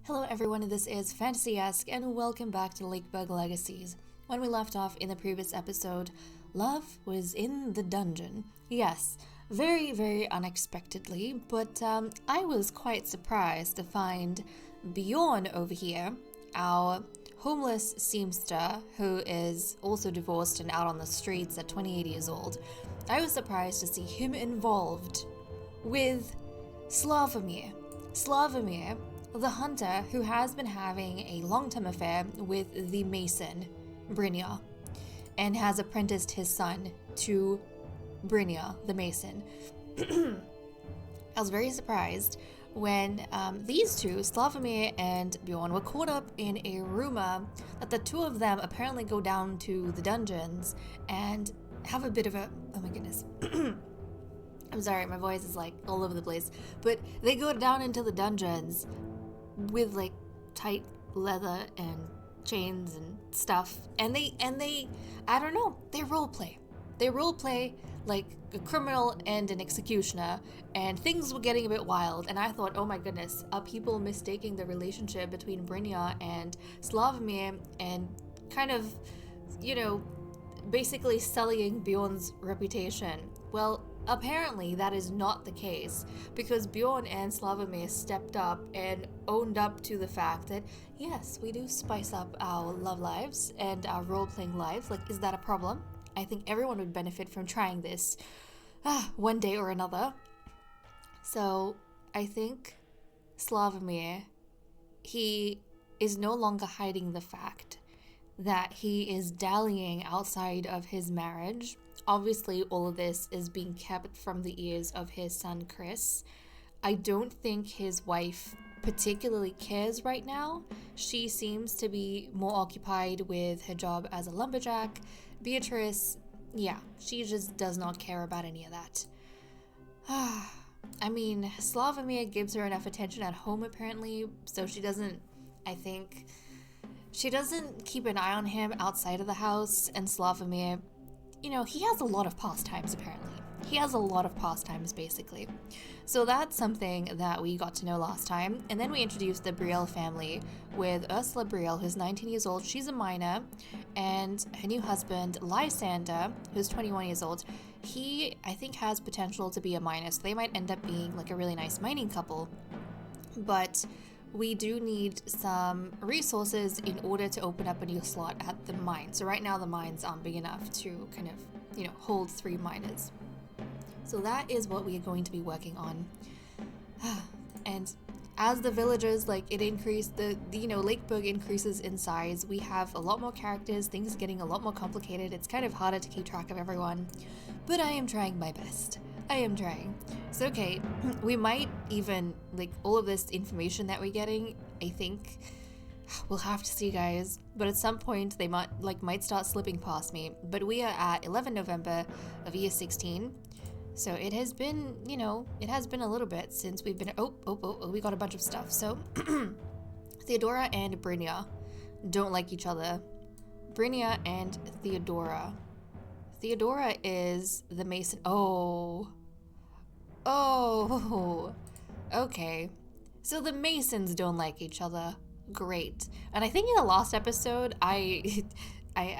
Hello everyone, this is Fantasy-esque and welcome back to Lakeburg Legacies. When we left off in the previous episode, love was in the dungeon. Yes, very unexpectedly, but I was quite surprised to find Bjorn over here, our homeless seamster who is also divorced and out on the streets at 28 years old. I was surprised to see him involved with Slavomir, the hunter who has been having a long-term affair with the mason, Brynja, and has apprenticed his son to Brynja, the mason. I was very surprised when these two, Slavomir and Bjorn, were caught up in a rumor that the two of them apparently go down to the dungeons and have a bit of a... oh my goodness. I'm sorry, my voice is like all over the place. But they go down into the dungeons with like tight leather and chains and stuff. And they I don't know, they roleplay. They roleplay like a criminal and an executioner, and things were getting a bit wild. And I thought, oh my goodness, are people mistaking the relationship between Brynja and Slavomir and kind of, basically sullying Bjorn's reputation? Well, apparently that is not the case, because Bjorn and Slavomir stepped up and owned up to the fact that, yes, we do spice up our love lives and our role-playing lives. Like, is that a problem? I think everyone would benefit from trying this one day or another. So I think Slavomir, he is no longer hiding the fact that he is dallying outside of his marriage. Obviously, all of this is being kept from the ears of his son, Chris. I don't think his wife particularly cares right now. She seems to be more occupied with her job as a lumberjack. Beatrice, yeah, she just does not care about any of that. I mean, Slavomir gives her enough attention at home, apparently, so she doesn't keep an eye on him outside of the house. And Slavomir, he has a lot of pastimes, apparently. He has a lot of pastimes, basically. So that's something that we got to know last time. And then we introduced the Brielle family with Ursula Brielle, who's 19 years old. She's a miner. And her new husband, Lysander, who's 21 years old. He, I think, has potential to be a miner. So they might end up being like a really nice mining couple. But we do need some resources in order to open up a new slot at the mine. So right now the mines aren't big enough to kind of, hold 3 miners. So that is what we are going to be working on. And as the villagers, Lakeburg increases in size, we have a lot more characters, things are getting a lot more complicated. It's kind of harder to keep track of everyone, but I am trying my best. I am trying. So okay, we might even, all of this information that we're getting, I think, we'll have to see, guys. But at some point, they might start slipping past me. But we are at 11 November of year 16. So it has been, it has been a little bit since we've been, we got a bunch of stuff. So Theodora and Brynja don't like each other. Brynja and Theodora. Theodora is the mason. Oh, okay. So the masons don't like each other. Great. And I think in the last episode, I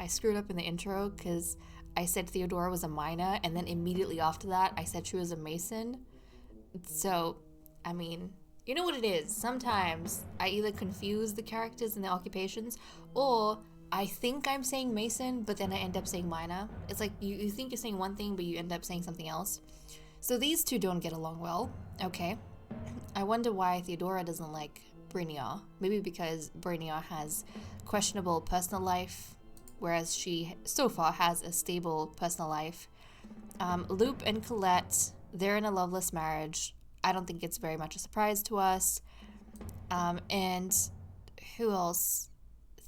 screwed up in the intro because I said Theodora was a miner, and then immediately after that, I said she was a mason. So, I mean, you know what it is. Sometimes I either confuse the characters and the occupations, or I think I'm saying mason, but then I end up saying miner. It's like you think you're saying one thing, but you end up saying something else. So these two don't get along well. Okay. I wonder why Theodora doesn't like Brynja. Maybe because Brynja has questionable personal life, whereas she, so far, has a stable personal life. Lupe and Colette, they're in a loveless marriage. I don't think it's very much a surprise to us. And who else?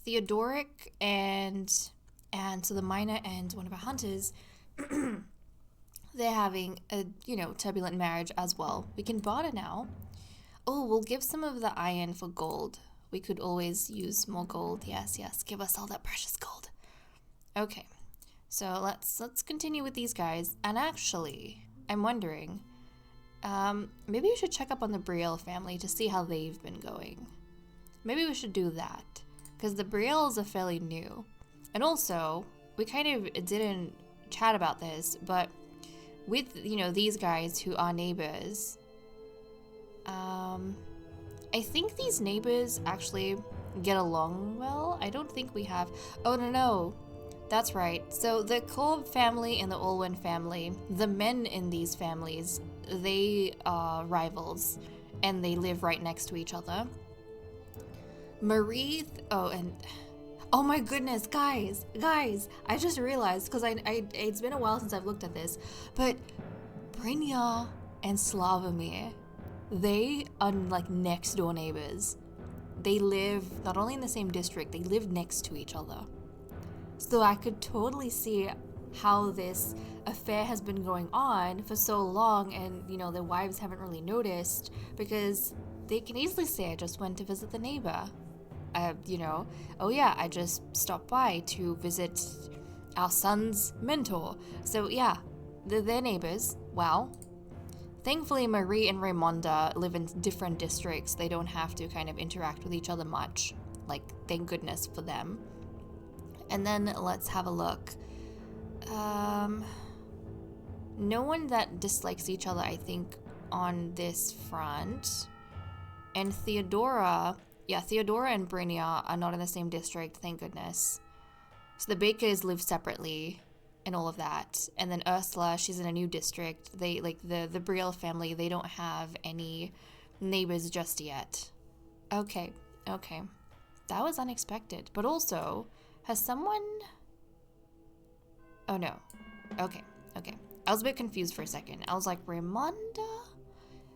Theodoric and so the miner and one of our hunters, they're having a, turbulent marriage as well. We can barter now. Oh, we'll give some of the iron for gold. We could always use more gold. Yes, give us all that precious gold. Okay, so let's continue with these guys. And actually, I'm wondering, maybe we should check up on the Brielle family to see how they've been going. Maybe we should do that. Because the Brielles are fairly new. And also, we kind of didn't chat about this, but with, these guys who are neighbors, I think these neighbors actually get along well. I don't think we have... Oh, no. That's right. So the Korb family and the Olwen family, the men in these families, they are rivals, and they live right next to each other. Marie... Oh my goodness, guys, I just realized, because it's been a while since I've looked at this, but Brynja and Slavomir, they are like next door neighbors. They live not only in the same district, they live next to each other. So I could totally see how this affair has been going on for so long, and their wives haven't really noticed, because they can easily say, I just went to visit the neighbor. Oh yeah, I just stopped by to visit our son's mentor. So yeah, they're neighbors. Wow. Thankfully, Marie and Raimonda live in different districts. They don't have to kind of interact with each other much. Like, thank goodness for them. And then let's have a look. No one that dislikes each other, I think, on this front. And Theodora and Brynja are not in the same district, thank goodness. So the Bakers live separately and all of that. And then Ursula, she's in a new district. They, like, the Brielle family, they don't have any neighbors just yet. Okay. That was unexpected. But also, has someone... Oh no. Okay. I was a bit confused for a second. I was like, Raimonda?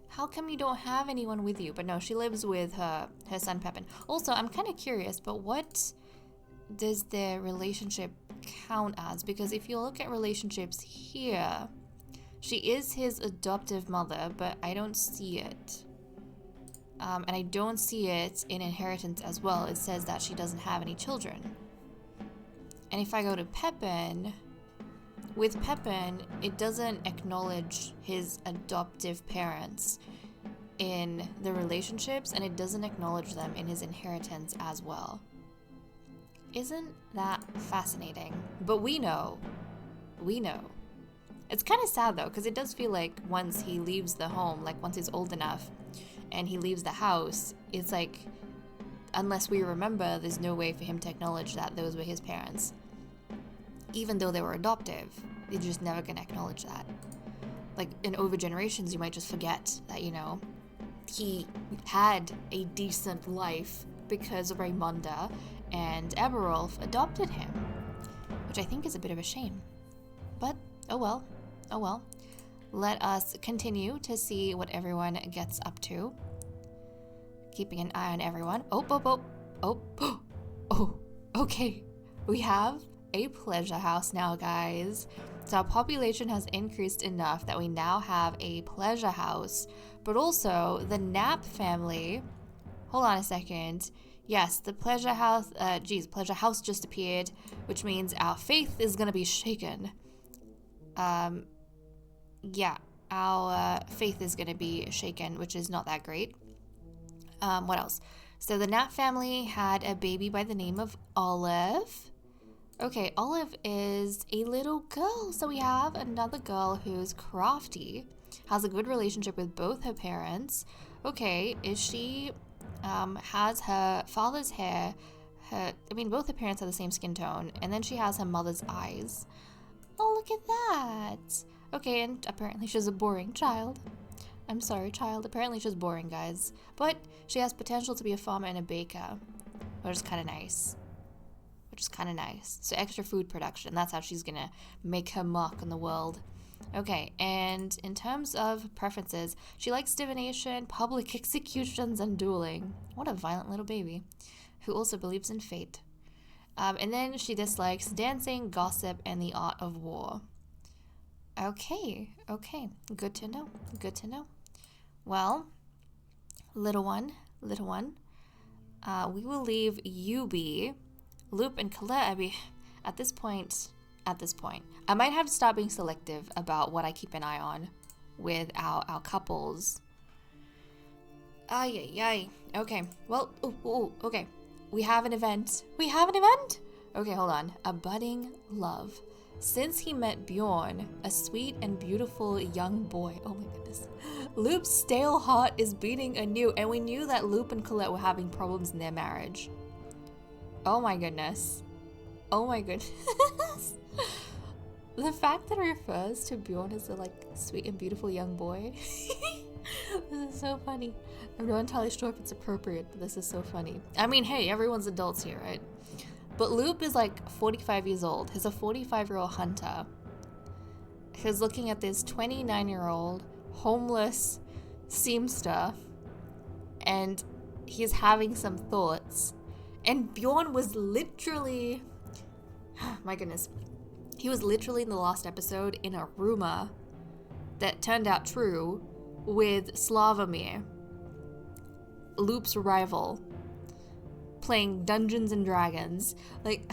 How come you don't have anyone with you? But no, she lives with her son Pepin. Also, I'm kind of curious, but what does their relationship count as? Because if you look at relationships here, she is his adoptive mother, but I don't see it. And I don't see it in inheritance as well. It says that she doesn't have any children. And if I go to Pepin, with Pepin, it doesn't acknowledge his adoptive parents in the relationships, and it doesn't acknowledge them in his inheritance as well. Isn't that fascinating? But we know. It's kind of sad though, because it does feel like once he leaves the home, like once he's old enough and he leaves the house, it's like, unless we remember, there's no way for him to acknowledge that those were his parents. Even though they were adoptive, you're just never gonna acknowledge that. Like, in over generations, you might just forget that, he had a decent life because Raimonda and Eberolf adopted him, which I think is a bit of a shame. But, oh well. Let us continue to see what everyone gets up to. Keeping an eye on everyone. Oh, okay. We have a pleasure house now, guys. So our population has increased enough that we now have a pleasure house, but also the Knapp family. Hold on a second. Yes, the pleasure house, pleasure house just appeared, which means our faith is gonna be shaken. Yeah, our faith is gonna be shaken, which is not that great. What else? So the Knapp family had a baby by the name of Olive. Okay, Olive is a little girl. So we have another girl who's crafty, has a good relationship with both her parents. Okay, is she, has her father's hair, both her parents have the same skin tone, and then she has her mother's eyes. Oh, look at that. Okay, and apparently she's a boring child. I'm sorry, child. Apparently she's boring, guys. But she has potential to be a farmer and a baker, which is kind of nice. So extra food production, that's how she's gonna make her mark in the world. Okay, and in terms of preferences, she likes divination, public executions, and dueling. What a violent little baby, who also believes in fate. And then she dislikes dancing, gossip, and the art of war. Okay, good to know. Well, little one, we will leave you be. Loop and Colette, at this point, I might have to stop being selective about what I keep an eye on with our couples. Ay, ay, ay. Okay, well, okay. We have an event. We have an event? Okay, hold on. A budding love. Since he met Bjorn, a sweet and beautiful young boy. Oh my goodness. Loop's stale heart is beating anew, and we knew that Loop and Colette were having problems in their marriage. Oh my goodness. Oh my goodness. The fact that it refers to Bjorn as a like sweet and beautiful young boy. This is so funny. I'm not entirely sure if it's appropriate, but this is so funny. I mean, hey, everyone's adults here, right? But Loop is like 45 years old. He's a 45-year-old hunter. He's looking at this 29-year-old homeless seamster, and he's having some thoughts. And Bjorn was literally, my goodness, he was literally in the last episode in a rumor that turned out true with Slavomir, Loop's rival, playing Dungeons and Dragons. Like,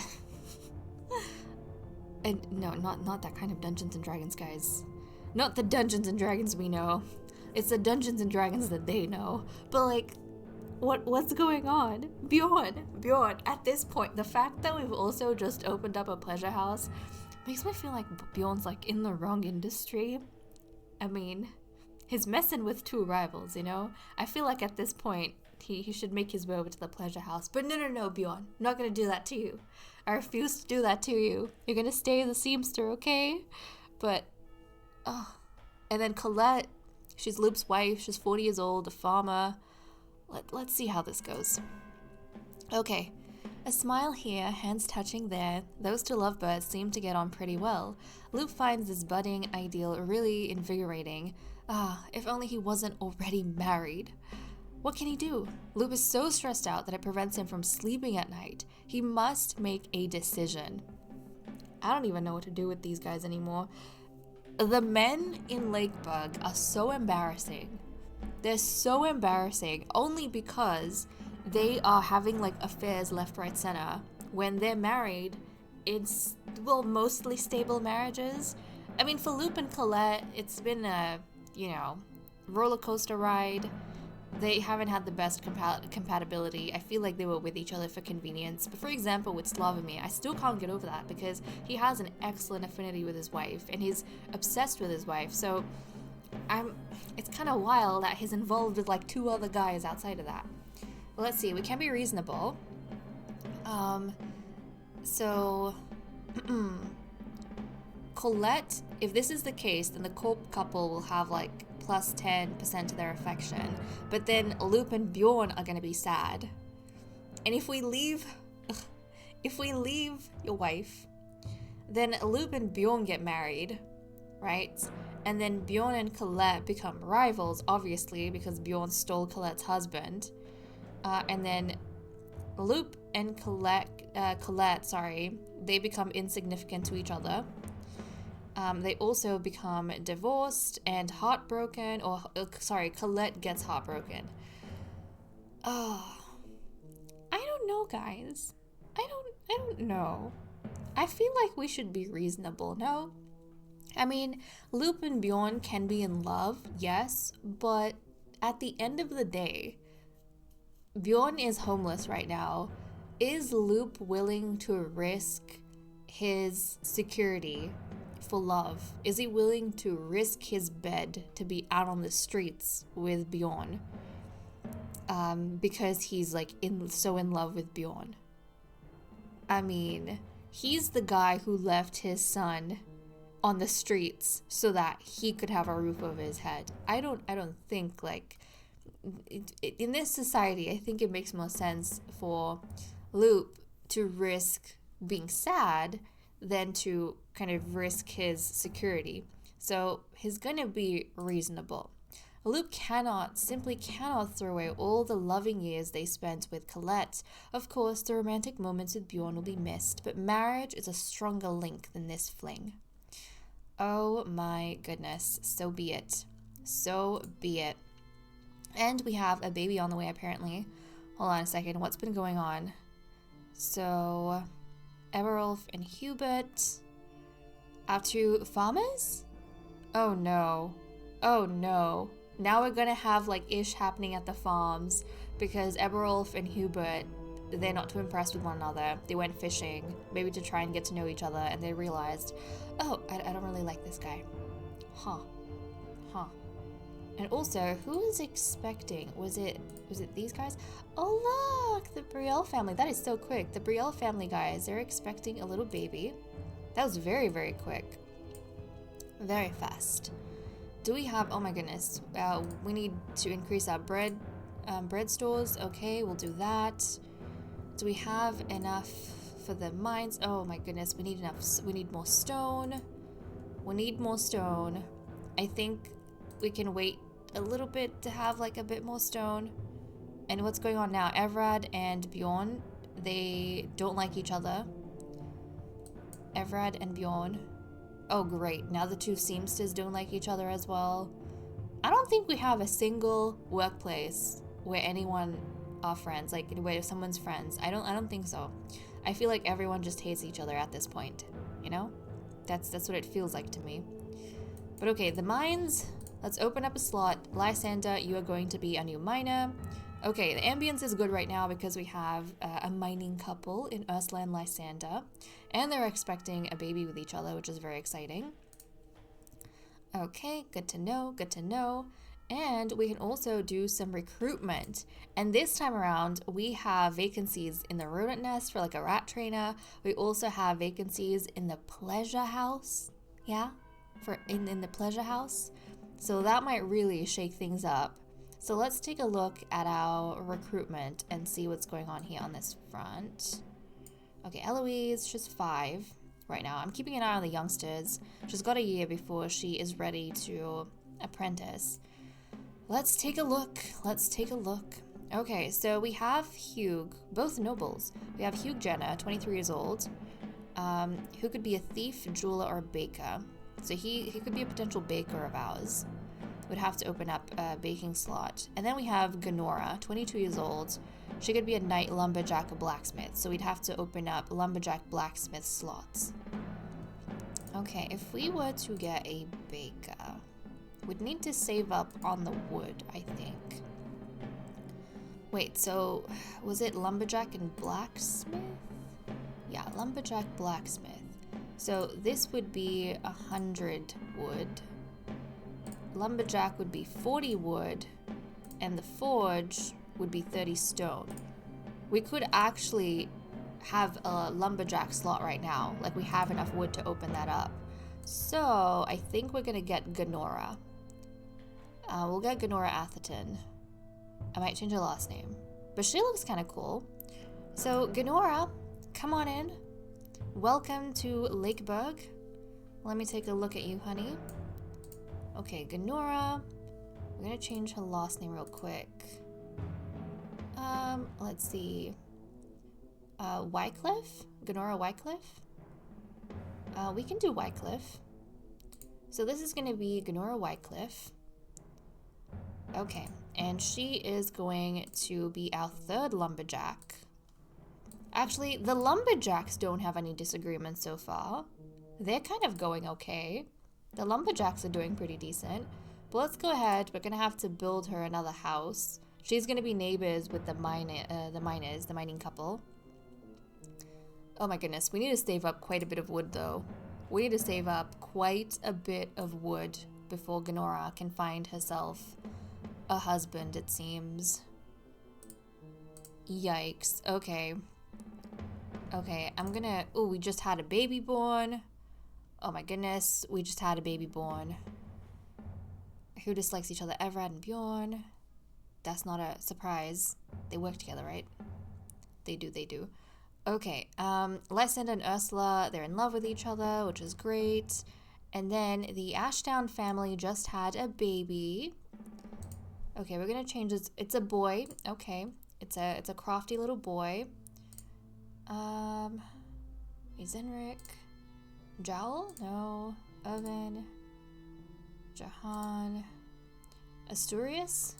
and no, not that kind of Dungeons and Dragons, guys. Not the Dungeons and Dragons we know. It's the Dungeons and Dragons that they know. But like, what's going on? Bjorn, at this point, the fact that we've also just opened up a pleasure house makes me feel like Bjorn's like in the wrong industry. I mean, he's messing with two rivals, you know? I feel like at this point, he should make his way over to the pleasure house. But no, Bjorn. I'm not gonna do that to you. I refuse to do that to you. You're gonna stay the seamster, okay? But, and then Colette, she's Loop's wife. She's 40 years old, a farmer. Let's see how this goes. Okay. A smile here, hands touching there. Those two lovebirds seem to get on pretty well. Loop finds this budding ideal really invigorating. If only he wasn't already married. What can he do? Loop is so stressed out that it prevents him from sleeping at night. He must make a decision. I don't even know what to do with these guys anymore. The men in Lakeburg are so embarrassing. They're so embarrassing only because they are having like affairs left, right, center. When they're married, it's, well, mostly stable marriages. I mean, for Loop and Colette, it's been a, roller coaster ride. They haven't had the best compatibility. I feel like they were with each other for convenience. But for example, with Slavomir, I still can't get over that because he has an excellent affinity with his wife and he's obsessed with his wife. So it's kind of wild that he's involved with like two other guys outside of that. Well, let's see. We can be reasonable. So Colette, if this is the case, then the couple will have like plus 10% to their affection. But then Loop and Bjorn are going to be sad. And if we leave your wife, then Loop and Bjorn get married, right? And then Bjorn and Colette become rivals, obviously, because Bjorn stole Colette's husband. And then Loop and Colette, they become insignificant to each other. They also become divorced and heartbroken, Colette gets heartbroken. I don't know, guys. I don't know. I feel like we should be reasonable, no? I mean, Loop and Bjorn can be in love, yes, but at the end of the day, Bjorn is homeless right now. Is Loop willing to risk his security for love? Is he willing to risk his bed to be out on the streets with Bjorn? Because he's like so in love with Bjorn. I mean, he's the guy who left his son on the streets so that he could have a roof over his head. I don't think like in this society, I think it makes more sense for Loop to risk being sad than to kind of risk his security. So he's gonna be reasonable. Loop simply cannot throw away all the loving years they spent with Colette. Of course, the romantic moments with Bjorn will be missed, but marriage is a stronger link than this fling. Oh my goodness, so be it. So be it. And we have a baby on the way, apparently. Hold on a second, what's been going on? So, Everolf and Hubert are two farmers? Oh no. Oh no. Now we're gonna have like ish happening at the farms because Eberolf and Hubert, they're not too impressed with one another. They went fishing, maybe to try and get to know each other, and they realized, oh, I don't really like this guy. Huh. And also, who was expecting? Was it these guys? Oh look, the Brielle family. That is so quick. The Brielle family guys, they're expecting a little baby. That was very, very quick. Very fast. Do we have, oh my goodness, we need to increase our bread stores. Okay, we'll do that. Do we have enough for the mines? Oh my goodness, we need enough. We need more stone. We need more stone. I think we can wait a little bit to have like a bit more stone. And what's going on now? Evrad and Bjorn, they don't like each other. Evrad and Bjorn. Oh great, now the two seamsters don't like each other as well. I don't think we have a single workplace where anyone are friends, like where someone's friends. I don't think so. I feel like everyone just hates each other at this point, you know? That's what it feels like to me. But okay, the mines, let's open up a slot. Lysander, you are going to be a new miner. Okay, the ambience is good right now because we have a mining couple in Ursula and Lysander, and they're expecting a baby with each other, which is very exciting. Okay, good to know, good to know. And we can also do some recruitment. And this time around, we have vacancies in the rodent nest for like a rat trainer. We also have vacancies in the pleasure house. Yeah, in the pleasure house. So that might really shake things up. So let's take a look at our recruitment and see what's going on here on this front. Okay, Eloise, she's 5 right now. I'm keeping an eye on the youngsters. She's got a year before she is ready to apprentice. Let's take a look. Let's take a look. Okay, so we have Hugh, both nobles. We have Hugh Jenner, 23 years old, who could be a thief, jeweler, or baker. So he could be a potential baker of ours. Would have to open up a baking slot. And then we have Ganora, 22 years old. She could be a knight, lumberjack, or blacksmith. So we'd have to open up lumberjack, blacksmith slots. Okay, if we were to get a baker, we'd need to save up on the wood, I think. Wait, so was it lumberjack and blacksmith? Yeah, lumberjack, blacksmith. So this would be 100 wood. Lumberjack would be 40 wood, and the forge would be 30 stone. We could actually have a lumberjack slot right now, like we have enough wood to open that up. So I think we're gonna get Ganora. We'll get Ganora Atherton. I might change her last name, but she looks kind of cool. So Ganora, come on in. Welcome to Lakeburg. Let me take a look at you, honey. Okay, Ganora. We're gonna change her last name real quick. Let's see. Wycliffe? Ganora Wycliffe? We can do Wycliffe. So this is gonna be Ganora Wycliffe. Okay, and she is going to be our 3rd lumberjack. Actually, the lumberjacks don't have any disagreements so far. They're kind of going okay. The lumberjacks are doing pretty decent. But let's go ahead. We're going to have to build her another house. She's going to be neighbors with the mining couple. Oh my goodness. We need to save up quite a bit of wood, though. We need to save up quite a bit of wood before Ganora can find herself a husband, it seems. Yikes. Okay. Okay, I'm gonna... Oh, we just had a baby born. Oh my goodness, we just had a baby born. Who dislikes each other? Everard and Bjorn. That's not a surprise. They work together, right? They do. Okay, Lysander and Ursula, they're in love with each other, which is great. And then the Ashdown family just had a baby. Okay, we're gonna change this. It's a boy. Okay, it's a crafty little boy. Isenrik. Jowl? No. Oven. Jahan. Asturias?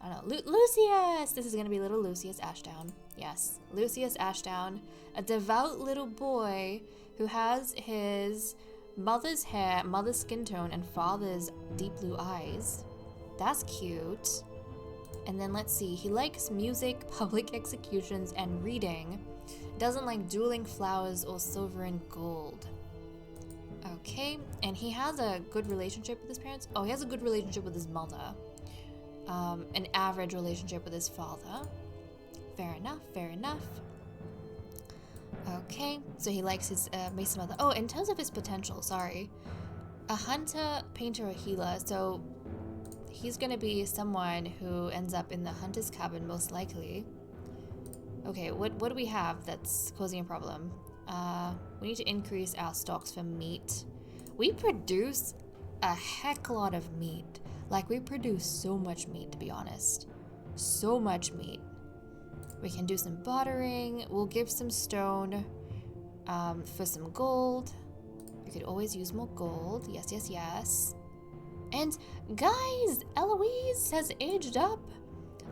I don't know. Lucius! This is going to be little Lucius Ashdown. Yes. Lucius Ashdown. A devout little boy who has his mother's hair, mother's skin tone, and father's deep blue eyes. That's cute. And then let's see, he likes music, public executions, and reading. Doesn't like dueling flowers or silver and gold. Okay, and he has a good relationship with his parents. Oh, he has a good relationship with his mother. An average relationship with his father. Fair enough, fair enough. Okay, so he likes his mason mother. Oh, in terms of his potential, sorry. A hunter, painter, or healer. So he's gonna be someone who ends up in the hunter's cabin most likely. Okay, what do we have that's causing a problem? We need to increase our stocks for meat. We produce a heck lot of meat. Like, we produce so much meat, to be honest. So much meat. We can do some bartering. We'll give some stone for some gold. We could always use more gold. Yes, yes, yes. And guys, Eloise has aged up.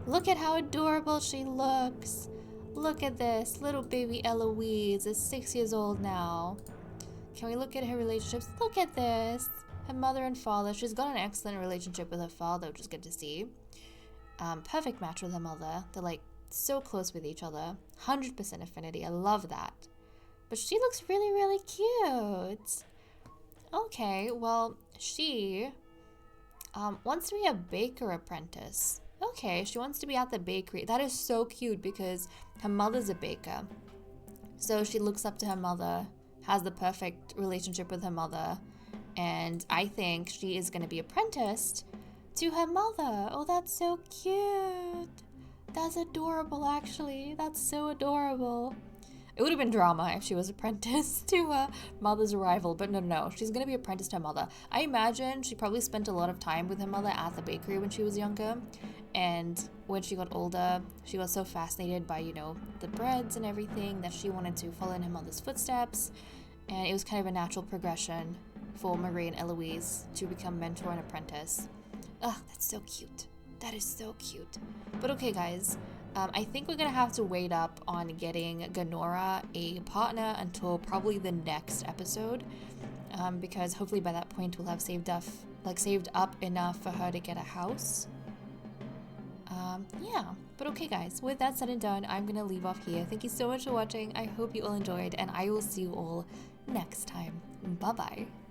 Look at how adorable she looks. Look at this. Little baby Eloise is 6 years old now. Can we look at her relationships? Look at this. Her mother and father. She's got an excellent relationship with her father, which is good to see. Perfect match with her mother. They're like so close with each other. 100% affinity. I love that. But she looks really, really cute. Okay, well, she wants to be a baker apprentice. Okay, she wants to be at the bakery. That is so cute because her mother's a baker. So she looks up to her mother, has the perfect relationship with her mother, and I think she is going to be apprenticed to her mother. Oh, that's so cute. That's adorable, actually. That's so adorable. It would have been drama if she was apprenticed to her mother's arrival, but no. She's going to be apprenticed to her mother. I imagine she probably spent a lot of time with her mother at the bakery when she was younger. And when she got older, she got so fascinated by, you know, the breads and everything that she wanted to follow in her mother's footsteps. And it was kind of a natural progression for Marie and Eloise to become mentor and apprentice. Ugh, that's so cute. That is so cute. But okay, guys, I think we're gonna have to wait up on getting Ganora a partner until probably the next episode, because hopefully by that point we'll have saved up enough for her to get a house. Yeah, but okay, guys, with that said and done, I'm gonna leave off here. Thank you so much for watching. I hope you all enjoyed, and I will see you all next time. Bye bye.